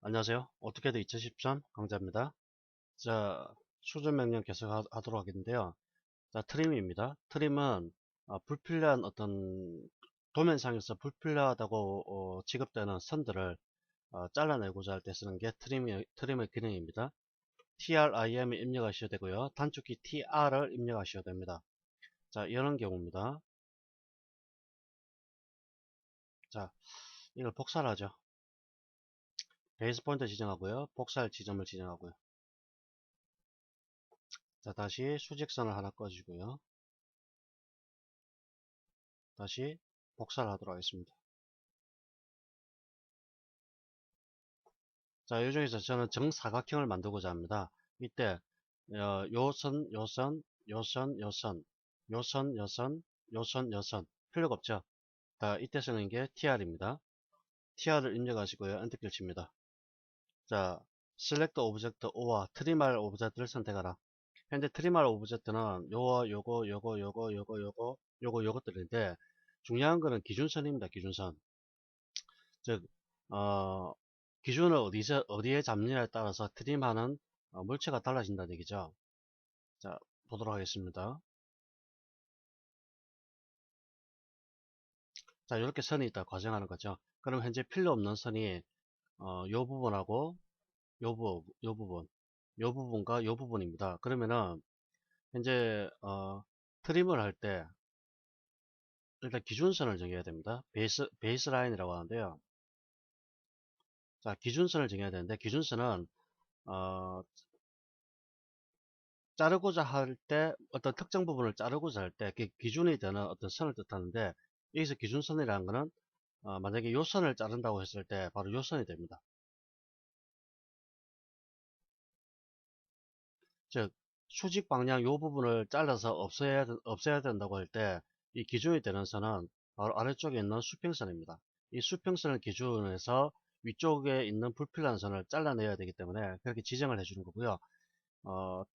안녕하세요. 어떻게든 2013 강좌입니다. 자, 수준 명령 계속 하도록 하겠는데요. 자, 트림입니다. 트림은 불필요한 도면상에서 불필요하다고 취급되는 선들을 잘라내고자 할 때 쓰는 게 트림의 기능입니다. TRIM을 입력하셔야 되고요. 단축키 TR을 입력하셔야 됩니다. 자, 이런 경우입니다. 자, 이걸 복사를 하죠. 베이스 포인트 지정하고요. 복사할 지점을 지정하고요. 자, 다시 수직선을 하나 꺼주고요. 다시 복사를 하도록 하겠습니다. 자, 이 중에서 저는 정사각형을 만들고자 합니다. 이때 요선, 요선, 요선, 요선, 요선, 요선, 요선, 요선 필요가 없죠. 이때 쓰는 게 TR입니다. TR을 입력하시고요. 엔터키를 칩니다. 자, Select Object O와 트림할 오브젝트를 선택하라. 현재 트림할 오브젝트는 요것들인데 중요한 거는 기준선입니다. 기준선. 즉, 어, 기준을 어디에 잡느냐에 따라서 트림하는 물체가 달라진다는 얘기죠. 자, 보도록 하겠습니다. 자, 이렇게 선이 있다 과정하는 거죠. 그럼 현재 필요 없는 선이 요 부분하고 요 부분, 요 부분과 요 부분입니다. 그러면은 현재 트림을 할 때 일단 기준선을 정해야 됩니다. 베이스 라인이라고 하는데요. 자, 기준선을 정해야 되는데 기준선은 어, 자르고자 할 때 어떤 특정 부분을 자르고자 할 때 기준이 되는 어떤 선을 뜻하는데 여기서 기준선이라는 것은 만약에 요 선을 자른다고 했을 때 바로 요 선이 됩니다. 즉 수직 방향 요 부분을 잘라서 없애야 된다고 할 때 이 기준이 되는 선은 바로 아래쪽에 있는 수평선입니다. 이 수평선을 기준해서 위쪽에 있는 불필요한 선을 잘라내야 되기 때문에 그렇게 지정을 해주는 거고요.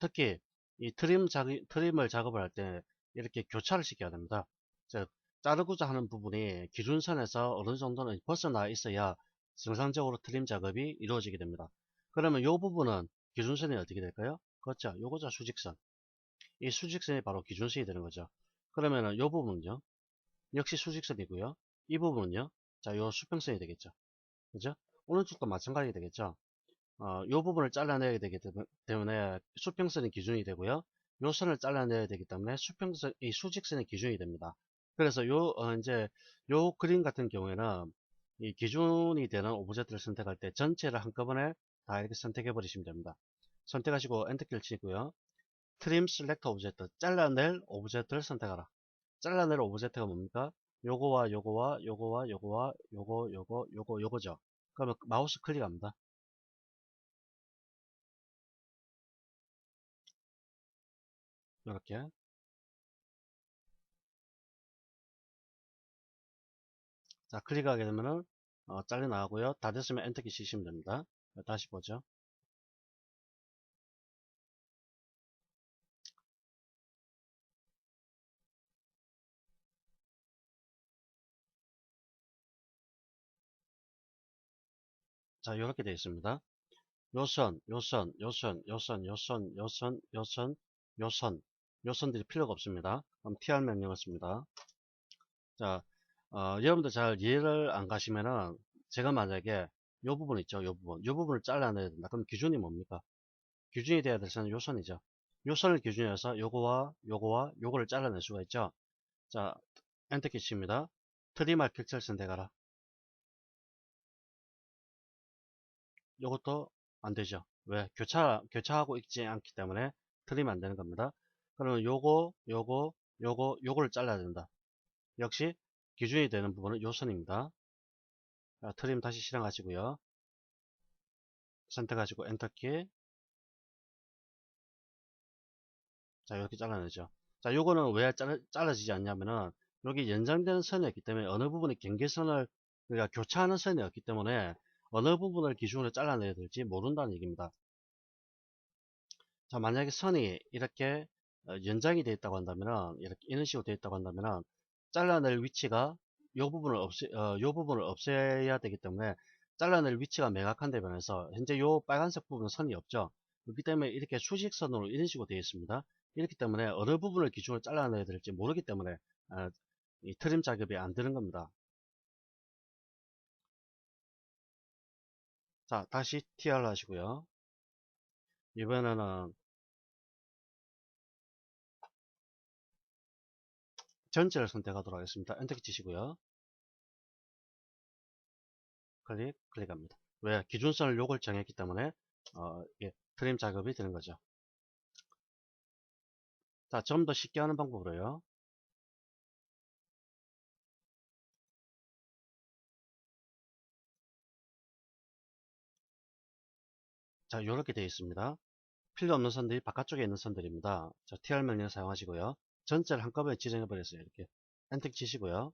특히 이 트림을 작업을 할 때 이렇게 교차를 시켜야 됩니다. 즉 자르고자 하는 부분이 기준선에서 어느 정도는 벗어나 있어야 정상적으로 트림 작업이 이루어지게 됩니다. 그러면 이 부분은 기준선이 어떻게 될까요? 그렇죠. 요거죠. 수직선. 이 수직선이 바로 기준선이 되는 거죠. 그러면은 이 부분은요. 역시 수직선이고요. 이 부분은요. 자, 요 수평선이 되겠죠. 그죠? 오른쪽도 마찬가지 되겠죠. 요 부분을 잘라내야 되기 때문에 수평선이 기준이 되고요. 요 선을 잘라내야 되기 때문에 이 수직선이 기준이 됩니다. 그래서 이제 요 그림 같은 경우에는 이 기준이 되는 오브젝트를 선택할 때 전체를 한꺼번에 다 이렇게 선택해 버리시면 됩니다. 선택하시고 엔터키를 치고요. 트림 셀렉트 오브젝트, 잘라낼 오브젝트를 선택하라. 잘라낼 오브젝트가 뭡니까? 요거와 요거와 요거와 요거와 요거죠. 그러면 마우스 클릭합니다. 이렇게. 자, 클릭하게 되면은 잘려 나가고요. 다 됐으면 엔터키 치시면 됩니다. 다시 보죠. 자, 이렇게 되어 있습니다. 요선, 요선, 요선, 요선, 요선, 요선, 요선, 요선, 요선들이 필요가 없습니다. 그럼 TR 명령을 씁니다. 자, 여러분들 잘 이해를 안 가시면은 제가 만약에 요 부분 있죠, 요 부분을 잘라내야 된다. 그럼 기준이 뭡니까? 기준이 돼야 될 선은 요선이죠. 요선을 기준으로 요거와 요거와 요거를 잘라낼 수가 있죠. 자, 엔터키 칩니다. 트림할 픽셀 선택하라. 요것도 안 되죠. 왜? 교차하고 있지 않기 때문에 트림 안 되는 겁니다. 그러면 요거를 잘라야 된다. 역시 기준이 되는 부분은 요 선입니다. 자, 트림 다시 실행하시고요. 선택하시고 엔터키. 자, 이렇게 잘라내죠. 자, 요거는 왜 잘라지지 않냐면은 여기 연장되는 선이었기 때문에 어느 부분이 경계선을 그러니까 교차하는 선이었기 때문에 어느 부분을 기준으로 잘라내야 될지 모른다는 얘기입니다. 자, 만약에 선이 이렇게 연장이 되어 있다고 한다면은 이렇게 이런 식으로 되어 있다고 한다면은 잘라낼 위치가 요 부분을 없애야 되기 때문에 잘라낼 위치가 명확한 데 반해서 현재 요 빨간색 부분은 선이 없죠. 그렇기 때문에 이렇게 수직선으로 이런 식으로 되어 있습니다. 이렇기 때문에 어느 부분을 기준으로 잘라내야 될지 모르기 때문에 이 트림 작업이 안 되는 겁니다. 자, 다시 TR 하시고요. 이번에는 전체를 선택하도록 하겠습니다. 엔터키 치시고요. 클릭합니다. 왜? 기준선을 요걸 정했기 때문에 이게 트림 작업이 되는 거죠. 자, 좀 더 쉽게 하는 방법으로요. 자, 이렇게 되어 있습니다. 필요 없는 선들이 바깥쪽에 있는 선들입니다. 자, TR 명령 사용하시고요. 전체를 한꺼번에 지정해 버렸어요. 이렇게 엔터 치시고요.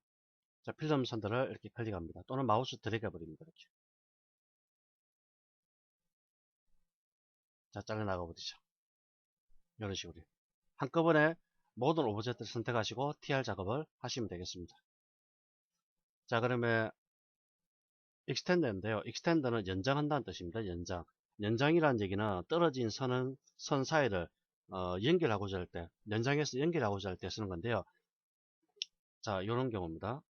자, 필요 없는 선들을 이렇게 클릭합니다. 또는 마우스 드래그 해 버립니다. 이렇게. 자, 잘라나가 버리죠. 이런 식으로 한꺼번에 모든 오브젝트를 선택하시고 TR 작업을 하시면 되겠습니다. 자, 그러면 익스텐드인데요. 익스텐드는 연장한다는 뜻입니다. 연장이라는 얘기는 떨어진 선 사이를 연결하고자 할 때, 연장해서 연결하고자 할 때 쓰는 건데요. 자, 이런 경우입니다.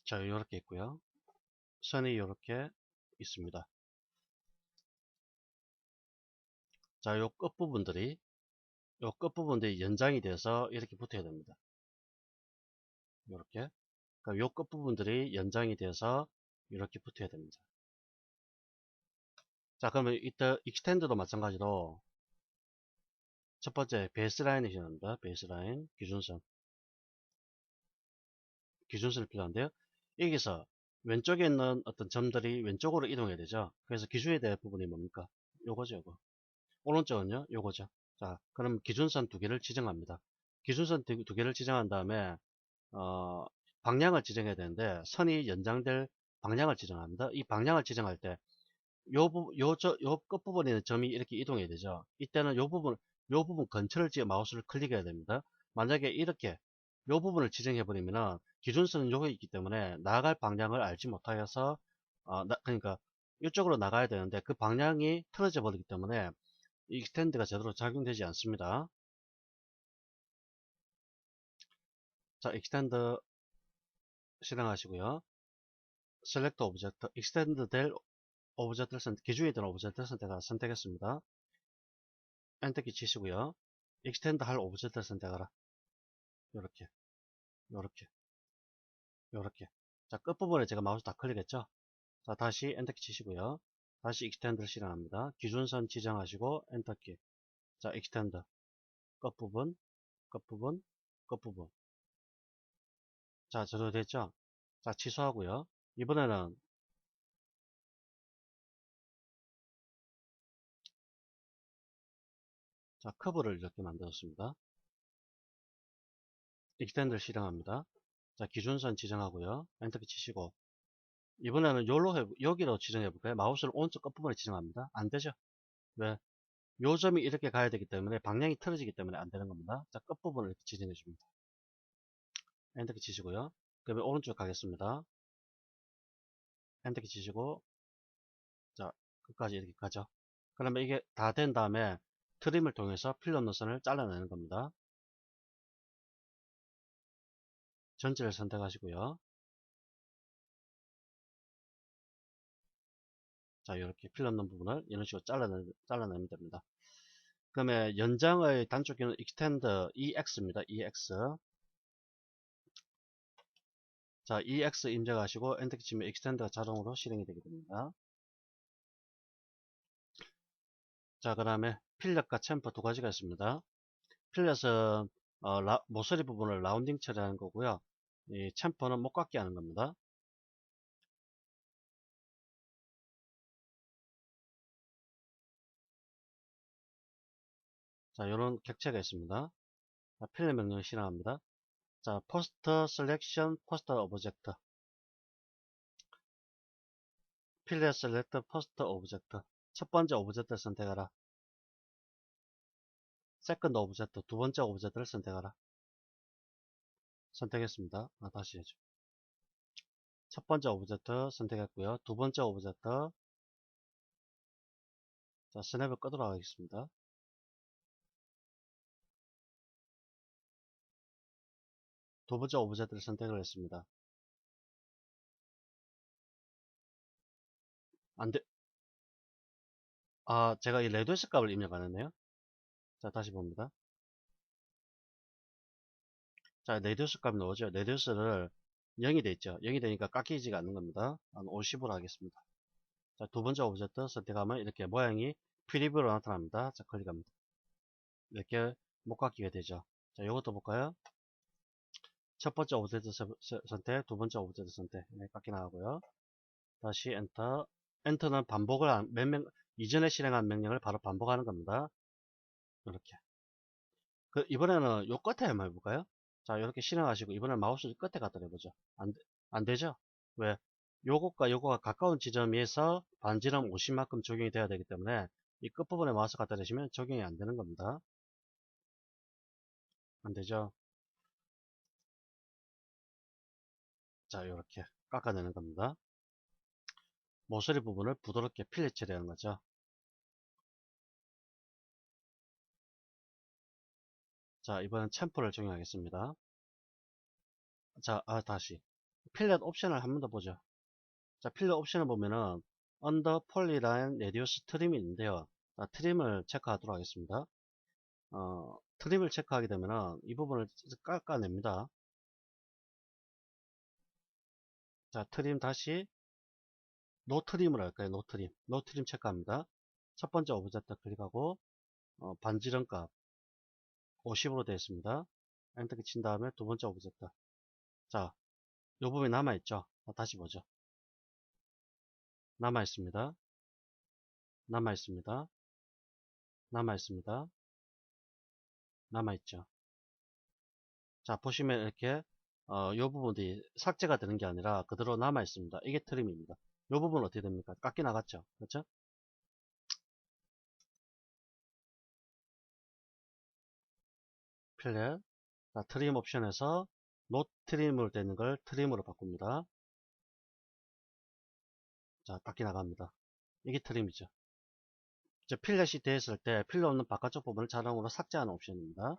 자, 이렇게 있고요. 선이 이렇게 있습니다. 자, 요 끝부분들이 연장이 돼서 이렇게 붙어야 됩니다. 이렇게. 그러니까 요 끝부분들이 연장이 돼서 이렇게 붙어야 됩니다. 자, 그러면 이때 익스텐드도 마찬가지로 첫 번째 베이스라인이 필요합니다. 베이스라인, 기준선이 필요한데요. 여기서 왼쪽에 있는 어떤 점들이 왼쪽으로 이동해야 되죠. 그래서 기준에 대한 부분이 뭡니까? 요거죠, 요거. 오른쪽은요, 요거죠. 자, 그럼 기준선 두 개를 지정합니다. 기준선 두 개를 지정한 다음에 어, 방향을 지정해야 되는데 선이 연장될 방향을 지정합니다. 이 방향을 지정할 때 요 끝부분에 있는 점이 이렇게 이동해야 되죠. 이때는 요 부분 근처를 지어 마우스를 클릭해야 됩니다. 만약에 이렇게 요 부분을 지정해 버리면은 기준선은 요게 있기 때문에 나아갈 방향을 알지 못하여서 그러니까 이쪽으로 나가야 되는데 그 방향이 틀어져 버리기 때문에 이 익스텐드가 제대로 작용되지 않습니다. 자, 익스텐드 실행하시고요. 셀렉트 오브젝트, 익스텐드 될 오브젝트를 기준이 되는 오브젝트를 선택했습니다. 엔터키 치시고요. 익스텐드 할 오브젝트를 선택하라. 요렇게, 요렇게, 요렇게. 자, 끝부분에 제가 마우스 다 클릭했죠? 자, 다시 엔터키 치시고요. 다시 익스텐드를 실행합니다. 기준선 지정하시고 엔터키. 자, 익스텐드. 끝부분, 끝부분, 끝부분. 자, 저도 됐죠? 자, 취소하고요. 이번에는 자, 커브를 이렇게 만들었습니다. 익스텐드를 실행합니다. 자, 기준선 지정하고요. 엔터키 치시고 이번에는 여기로 지정해 볼까요? 마우스를 오른쪽 끝부분에 지정합니다. 안 되죠? 왜? 요 점이 이렇게 가야 되기 때문에 방향이 틀어지기 때문에 안 되는 겁니다. 자, 끝부분을 이렇게 지정해 줍니다. 엔터키 치시고요. 그러면 오른쪽 가겠습니다. 엔터키 치시고 자, 끝까지 이렇게 가죠. 그러면 이게 다 된 다음에 트림을 통해서 필요 없는 선을 잘라내는 겁니다. 전체를 선택하시고요. 자, 이렇게 필요 없는 부분을 이런 식으로 잘라내면 됩니다. 그러면 연장의 단축키는 extend EX입니다. EX. 자, EX 입력하시고 엔터키 치면 extend가 자동으로 실행이 되게 됩니다. 자, 그 다음에 필렛과 챔퍼 두 가지가 있습니다. 필렛은 모서리 부분을 라운딩 처리하는 거고요. 이 챔퍼는 못 깎게 하는 겁니다. 자, 이런 객체가 있습니다. 자, 필렛 명령을 실행합니다. 자, 포스터 셀렉션 포스터 오브젝트. 필렛 셀렉트 포스터 오브젝트. 첫 번째 오브젝트를 선택하라. 세컨드 오브젝트 두 번째 오브젝트를 선택하라. 선택했습니다. 다시 해줘. 첫 번째 오브젝트 선택했고요. 두 번째 오브젝트, 자, 스냅을 끄도록 하겠습니다. 두 번째 오브젝트를 선택을 했습니다. 안 돼. 제가 이 레디우스 값을 입력 안 했네요. 자, 다시 봅니다. 자, 레디우스 값 넣어줘. 레디우스를 0이 돼 있죠. 0이 되니까 깎이지가 않는 겁니다. 한 50으로 하겠습니다. 자, 두 번째 오브젝트 선택하면 이렇게 모양이 프리뷰로 나타납니다. 자, 클릭합니다. 이렇게 못 깎이게 되죠. 자, 이것도 볼까요? 첫 번째 오브젝트 선택, 두 번째 오브젝트 선택. 네, 깎이 나가고요. 다시 엔터. 엔터는 반복을 이전에 실행한 명령을 바로 반복하는 겁니다. 이렇게. 이번에는 요 끝에 한번 해볼까요? 자, 이렇게 실행하시고, 이번엔 마우스 끝에 갖다 대보죠. 안 되죠? 왜? 요것과 요거가 가까운 지점에서 반지름 50만큼 적용이 돼야 되기 때문에, 이 끝부분에 마우스 갖다 대시면 적용이 안 되는 겁니다. 안 되죠? 자, 이렇게 깎아내는 겁니다. 모서리 부분을 부드럽게 필렛 처리하는 거죠. 자, 이번엔 챔프를 적용하겠습니다. 자, 다시. 필렛 옵션을 한 번 더 보죠. 자, 필렛 옵션을 보면은, 언더 폴리라인 레디우스 트림이 있는데요. 자, 트림을 체크하도록 하겠습니다. 트림을 체크하게 되면은, 이 부분을 깎아냅니다. 자, 트림 다시, 노 트림을 할까요? 노 트림. 노 트림 체크합니다. 첫 번째 오브젝트 클릭하고, 반지름 값 50으로 되어 있습니다. 엔터키 친 다음에 두 번째 오브젝트. 자, 요 부분이 남아있죠? 다시 보죠. 남아있습니다. 남아있습니다. 남아있습니다. 남아있죠. 자, 보시면 이렇게, 요 부분이 삭제가 되는 게 아니라 그대로 남아있습니다. 이게 트림입니다. 요 부분 어떻게 됩니까? 깎이 나갔죠? 그렇죠? 필렛. 자, 트림 옵션에서 노 트림으로 되는 걸 트림으로 바꿉니다. 자, 깎이 나갑니다. 이게 트림이죠. 이제 필렛이 되었을 때 필요 없는 바깥쪽 부분을 자동으로 삭제하는 옵션입니다.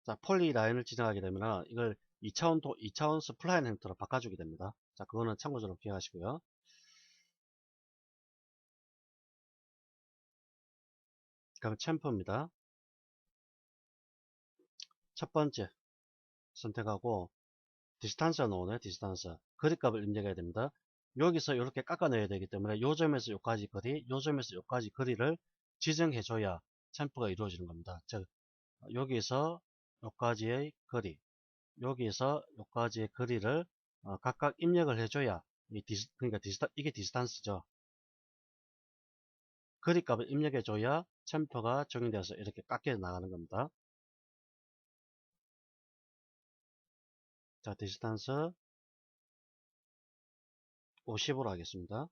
자, 폴리 라인을 지정하게 되면 이걸 2차원 스플라인 형태로 바꿔주게 됩니다. 자, 그거는 참고적으로 기억하시고요. 그럼 챔프입니다. 첫 번째 선택하고 디스탄스가 나오네요. 디스탄스. 거리값을 입력해야 됩니다. 여기서 이렇게 깎아내야 되기 때문에 요 점에서 요까지 거리, 요 점에서 요까지 거리를 지정해줘야 챔프가 이루어지는 겁니다. 즉, 여기서 요까지의 거리, 여기서 요까지의 거리를 각각 입력을 해줘야 그러니까 이게 디스탄스죠. 거리값을 입력해줘야 챔퍼가 적용돼서 이렇게 깎여 나가는 겁니다. 자, 디스탄스 50으로 하겠습니다.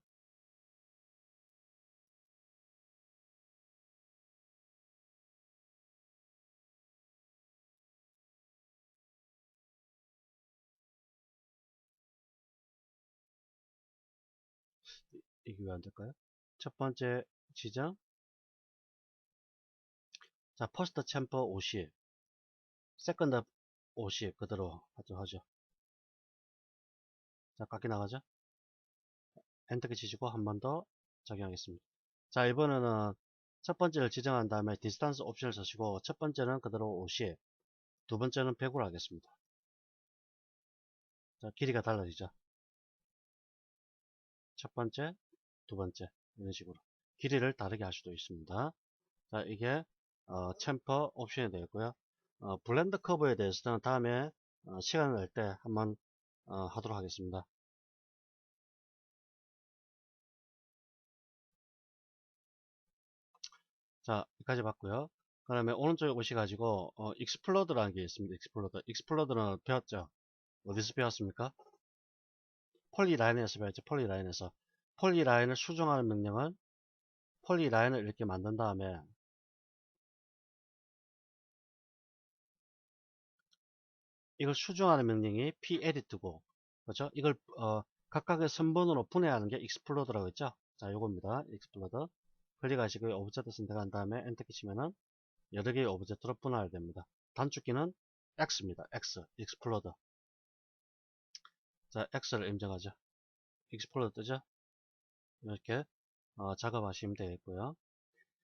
이게 왜 안 될까요? 첫 번째 지정. 자, 퍼스트 챔퍼 50, 세컨드 50 그대로 하죠. 자, 깎이 나가죠? 엔터키 치시고 한 번 더 적용하겠습니다. 자, 이번에는 첫 번째를 지정한 다음에 디스턴스 옵션을 쓰시고 첫 번째는 그대로 50, 두 번째는 100으로 하겠습니다. 자, 길이가 달라지죠? 첫 번째, 두 번째 이런 식으로 길이를 다르게 할 수도 있습니다. 자, 이게 챔퍼 옵션이 되겠고요. 블렌드 커브에 대해서는 다음에 시간을 낼 때 한번 하도록 하겠습니다. 자, 여기까지 봤고요. 그 다음에 오른쪽에 오셔가지고 익스플로드라는 게 있습니다. 익스플로드는 배웠죠? 어디서 배웠습니까? 폴리라인에서 배웠죠. 폴리라인에서 폴리라인을 수정하는 명령은 폴리라인을 이렇게 만든 다음에 이걸 수정하는 명령이 pedit고, 그렇죠? 이걸 각각의 선번으로 분해하는 게 explode라고 했죠? 자, 요겁니다. explode. 클릭하시고 오브젝트 선택한 다음에 엔터 키시면은 여러 개의 오브젝트로 분할이 됩니다. 단축키는 X입니다. X, explode. 자, X를 임정하죠. explode 뜨죠? 이렇게 작업하시면 되겠고요.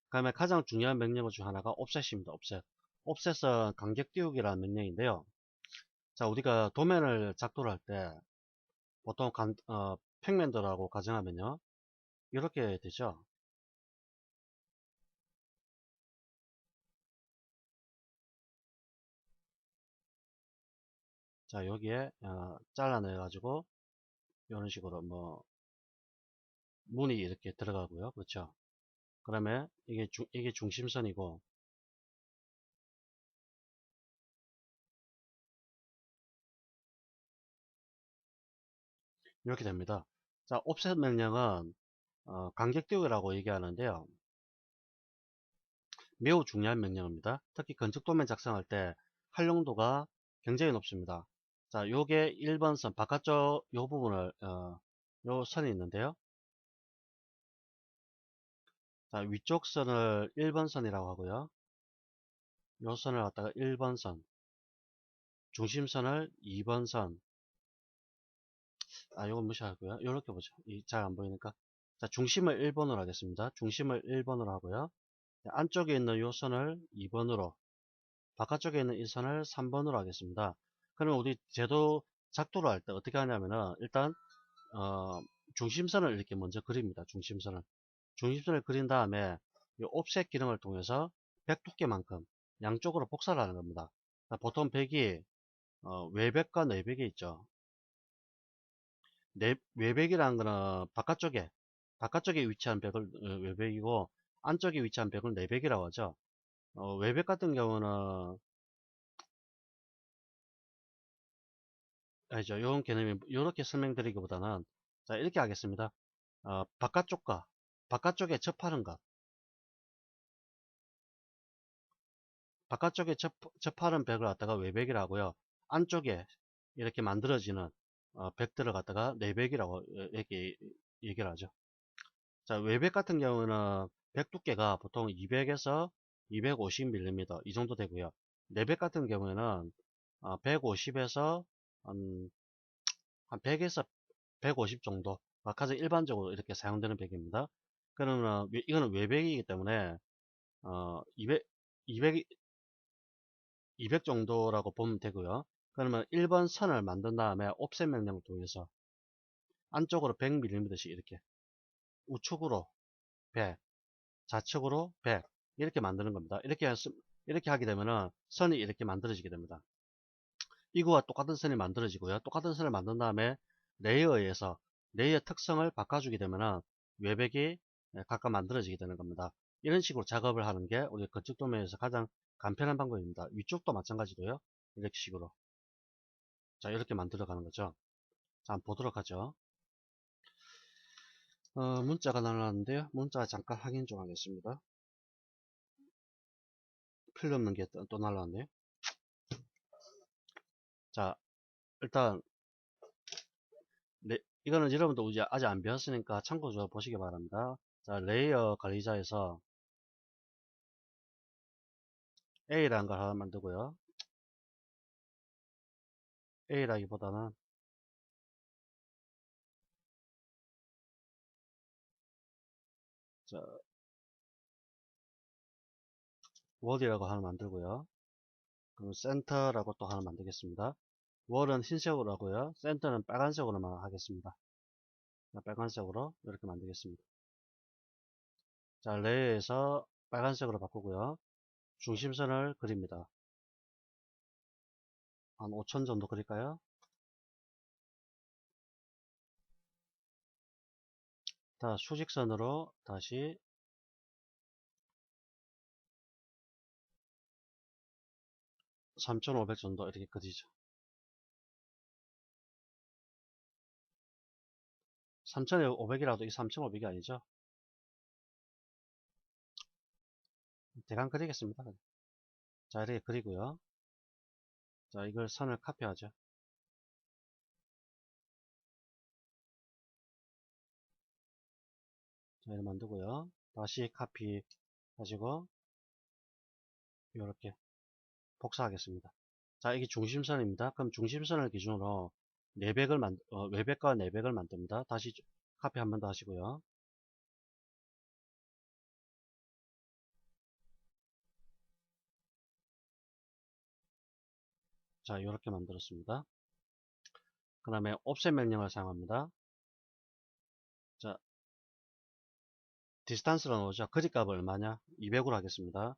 그 다음에 가장 중요한 명령 중 하나가 offset입니다. offset. offset은 간격 띄우기라는 명령인데요. 자, 우리가 도면을 작도를 할 때 보통 팩맨더라고 가정하면요. 이렇게 되죠. 자, 여기에 잘라내 가지고 이런 식으로 뭐 문이 이렇게 들어가고요. 그렇죠. 그러면 이게 중심선이고, 이렇게 됩니다. 자, 옵셋 명령은 간격 띄우기라고 얘기하는데요. 매우 중요한 명령입니다. 특히 건축 도면 작성할 때 활용도가 굉장히 높습니다. 자, 요게 1번 선 바깥쪽 요 부분을 요 선이 있는데요. 자, 위쪽 선을 1번 선이라고 하고요. 요 선을 갖다가 1번 선, 중심선을 2번 선, 요건 무시하고요. 요렇게 보죠. 잘 안 보이니까. 자, 중심을 1번으로 하겠습니다. 중심을 1번으로 하고요. 안쪽에 있는 요 선을 2번으로, 바깥쪽에 있는 이 선을 3번으로 하겠습니다. 그러면 우리 제도 작도를 할 때 어떻게 하냐면은 일단 중심선을 이렇게 먼저 그립니다. 중심선을 그린 다음에 이 옵셋 기능을 통해서 백 두께만큼 양쪽으로 복사를 하는 겁니다. 보통 백이 외백과 내백이 있죠. 외백이라는 거는 바깥쪽에 위치한 백을 외백이고, 안쪽에 위치한 백을 내백이라고 하죠. 외백 같은 경우는 알죠. 이런 개념이 이렇게 설명드리기보다는 자, 이렇게 하겠습니다. 바깥쪽에 접하는 것, 바깥쪽에 접하는 백을 갖다가 외백이라고 하고요. 안쪽에 이렇게 만들어지는 백들을 갖다가 내백이라고 이렇게 얘기를 하죠. 자, 외백 같은 경우는 백 두께가 보통 200에서 250mm 이 정도 되고요. 내백 같은 경우에는 150에서 한 100에서 150 정도, 가장 일반적으로 이렇게 사용되는 백입니다. 그러면 이거는 외백이기 때문에 200, 200 정도라고 보면 되고요. 그러면 1번 선을 만든 다음에 옵셋 명령을 통해서 안쪽으로 100mm씩 이렇게 우측으로 100, 좌측으로 100 이렇게 만드는 겁니다. 이렇게 하게 되면은 선이 이렇게 만들어지게 됩니다. 이거와 똑같은 선이 만들어지고요. 똑같은 선을 만든 다음에 레이어에서 레이어 특성을 바꿔주게 되면은 외백이 각각 만들어지게 되는 겁니다. 이런 식으로 작업을 하는 게 우리 건축 도면에서 가장 간편한 방법입니다. 위쪽도 마찬가지로요. 이렇게 식으로. 자, 이렇게 만들어 가는 거죠. 자, 한번 보도록 하죠. 문자가 날라왔는데요. 문자 잠깐 확인 좀 하겠습니다. 필요 없는 게 또 날라왔네요. 자, 일단 이거는 여러분도 아직 안 배웠으니까 참고적으로 보시기 바랍니다. 자, 레이어 관리자에서 A라는 걸 하나 만들고요. A라기보다는 자, 월이라고 하나 만들고요. 그럼 센터라고 또 하나 만들겠습니다. 월은 흰색으로 하고요. 센터는 빨간색으로만 하겠습니다. 자, 빨간색으로 이렇게 만들겠습니다. 자, 레이에서 빨간색으로 바꾸고요. 중심선을 그립니다. 한 5천 정도 그릴까요? 자, 수직선으로 다시 3,500 정도 이렇게 그리죠. 3,500이라도 이 3,500이 아니죠. 대강 그리겠습니다. 자, 이렇게 그리고요. 자, 이걸 선을 카피하죠. 자, 이렇게 만들고요. 다시 카피 하시고 이렇게 복사하겠습니다. 자, 이게 중심선입니다. 그럼 중심선을 기준으로 외백과 내백을 만듭니다. 다시 카피 한 번 더 하시고요. 자, 이렇게 만들었습니다. 그 다음에 offset 명령을 사용합니다. 자, 디스탄스로 넣으죠. 거리값을 얼마냐? 200으로 하겠습니다.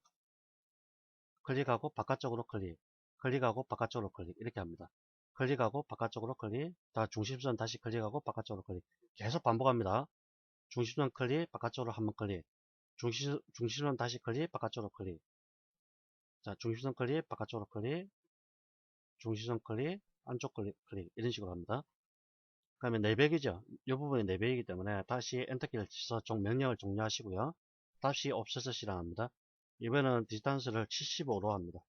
클릭하고 바깥쪽으로 클릭, 클릭하고 바깥쪽으로 클릭, 이렇게 합니다. 클릭하고 바깥쪽으로 클릭, 다 중심선 다시 클릭하고 바깥쪽으로 클릭, 계속 반복합니다. 중심선 클릭, 바깥쪽으로 한번 클릭, 중심선 다시 클릭, 바깥쪽으로 클릭. 자, 중심선 클릭, 바깥쪽으로 클릭, 중심선 클릭, 안쪽 클릭, 이런 식으로 합니다. 그 다음에 내백이죠. 이 부분이 내백이기 때문에 다시 엔터키를 치셔서 명령을 종료하시고요. 다시 offset을 실행합니다. 이번에는 디스턴스를 75로 합니다.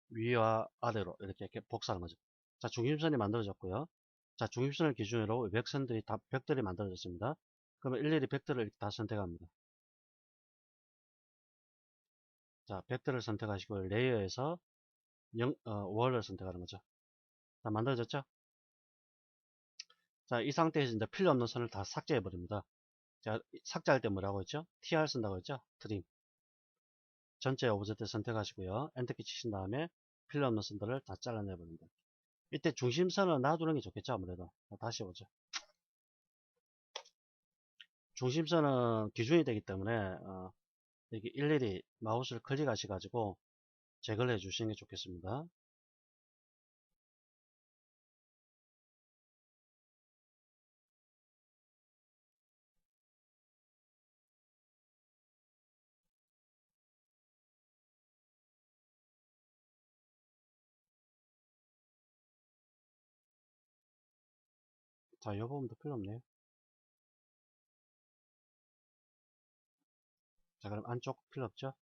위와 아래로 이렇게 복사하는 거죠. 자, 중심선이 만들어졌고요. 자, 중심선을 기준으로 벽들이 만들어졌습니다. 그러면 일일이 벡터를 이렇게 다 선택합니다. 자, 벡터를 선택하시고 레이어에서 월을 선택하는 거죠. 자, 만들어졌죠? 자, 이 상태에서 이제 필요 없는 선을 다 삭제해 버립니다. 자, 삭제할 때 뭐라고 했죠? TR 쓴다고 했죠? 트림. 전체 오브젝트 선택하시고요. 엔터키 치신 다음에 필요 없는 선들을 다 잘라내 버립니다. 이때 중심선을 놔두는 게 좋겠죠? 아무래도. 자, 다시 오죠. 중심선은 기준이 되기 때문에 이렇게 일일이 마우스를 클릭하셔 가지고 제거를 해 주시는 게 좋겠습니다. 자, 이 부분도 필요 없네요. 자, 그럼 안쪽 필요 없죠?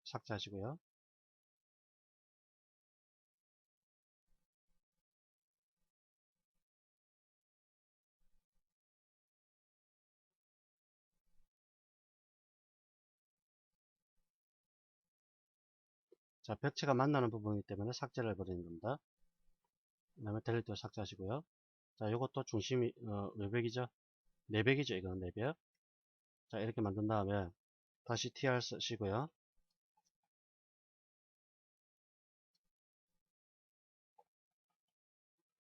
삭제하시고요. 자, 벽체가 만나는 부분이기 때문에 삭제를 해버리는 겁니다. 그 다음에 델리트 삭제하시고요. 자, 이것도 중심이 외벽이죠? 내벽이죠? 이건 내벽. 자, 이렇게 만든 다음에 다시 TR 쓰시고요.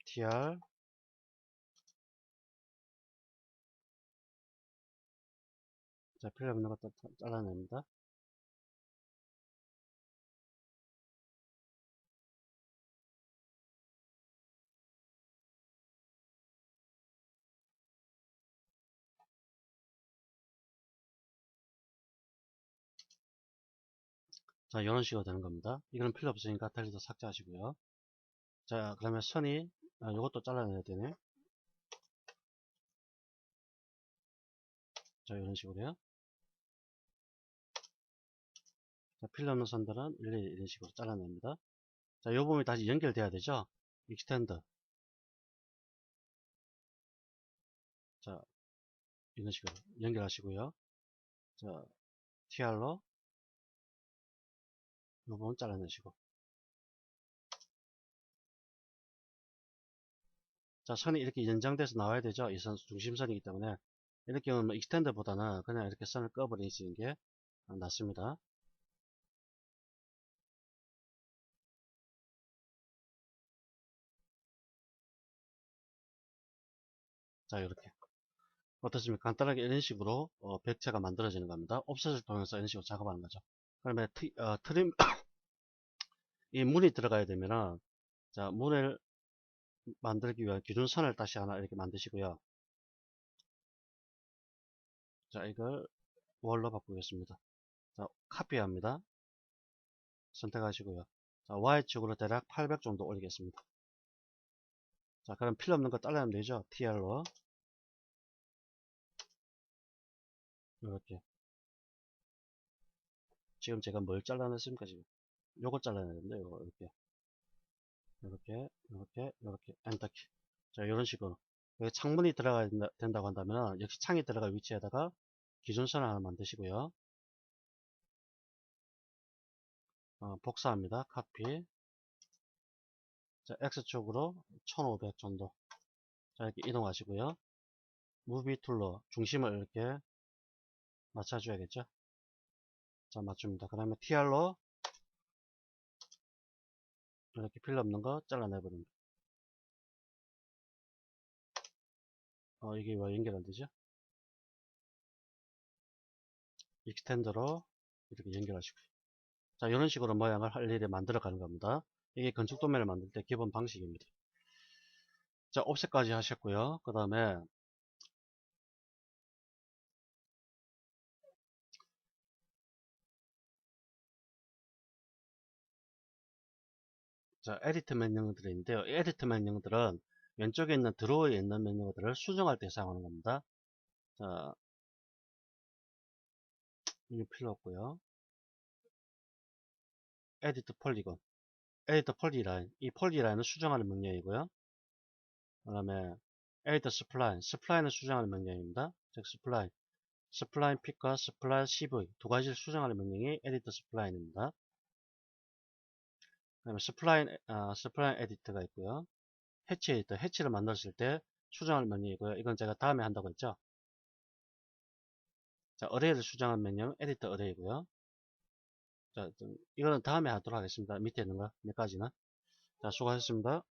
TR. 자, 필요 없는 것도 잘라냅니다. 자, 이런 식으로 되는 겁니다. 이거는 필요 없으니까 델리트 삭제하시고요. 자, 그러면 선이 이것도 잘라내야 되네. 자, 이런 식으로요. 자, 필요 없는 선들은 일일이 이런 식으로 잘라냅니다. 자, 이 부분이 다시 연결돼야 되죠. 익스텐드. 자, 이런 식으로 연결하시고요. 자, TR로 이 부분 잘라내시고. 자, 선이 이렇게 연장돼서 나와야 되죠. 이 선 중심선이기 때문에. 이렇게 하면 익스텐드보다는 그냥 이렇게 선을 꺼버리시는 게 낫습니다. 자, 이렇게. 어떻습니까? 간단하게 이런 식으로 벽체가 만들어지는 겁니다. 옵셋을 통해서 이런 식으로 작업하는 거죠. 그러면 트림 이 문이 들어가야 되면은 자, 문을 만들기 위한 기준선을 다시 하나 이렇게 만드시고요. 자, 이걸 월로 바꾸겠습니다. 자, 카피합니다. 선택하시고요. 자, Y축으로 대략 800 정도 올리겠습니다. 자, 그럼 필요 없는 거 잘라내면 되죠. TR로. 이렇게. 지금 제가 뭘 잘라냈습니까? 지금 요거 잘라냈는데, 요거 이렇게 이렇게 엔터키. 자, 이런 식으로 여기 창문이 들어가야 된다고 한다면 역시 창이 들어갈 위치에다가 기준선을 하나 만드시고요. 복사합니다. 카피. 자, X축으로 1500 정도. 자, 이렇게 이동하시고요. 무비 툴로 중심을 이렇게 맞춰줘야겠죠. 자, 맞춥니다. 그 다음에 TR로 이렇게 필요 없는 거 잘라내버립니다. 이게 왜 연결 안 되죠? 익스텐더로 이렇게 연결하시고요. 자, 이런 식으로 모양을 할 일에 만들어 가는 겁니다. 이게 건축 도면을 만들 때 기본 방식입니다. 자, 옵셋까지 하셨고요. 그 다음에 자, 에디트 명령들이 있는데요. 이 에디트 명령들은 왼쪽에 있는 드로어에 있는 명령들을 수정할 때 사용하는 겁니다. 자, 이게 필요 없고요. 에디트 폴리곤, 에디트 폴리라인, 이 폴리라인은 수정하는 명령이고요. 그 다음에 에디트 스플라인, 스플라인을 수정하는 명령입니다. 즉 스플라인, 스플라인 픽과 스플라인 CV 두 가지를 수정하는 명령이 에디트 스플라인입니다. 그 다음에 스플라인 에디트가 있고요. 해치 에디터, 해치를 만들었을 때 수정할 명령이고요. 이건 제가 다음에 한다고 했죠. 자, 어레이를 수정한 명령 에디터 어레이고요. 자, 이거는 다음에 하도록 하겠습니다. 밑에 있는 거 몇 가지는. 자, 수고하셨습니다.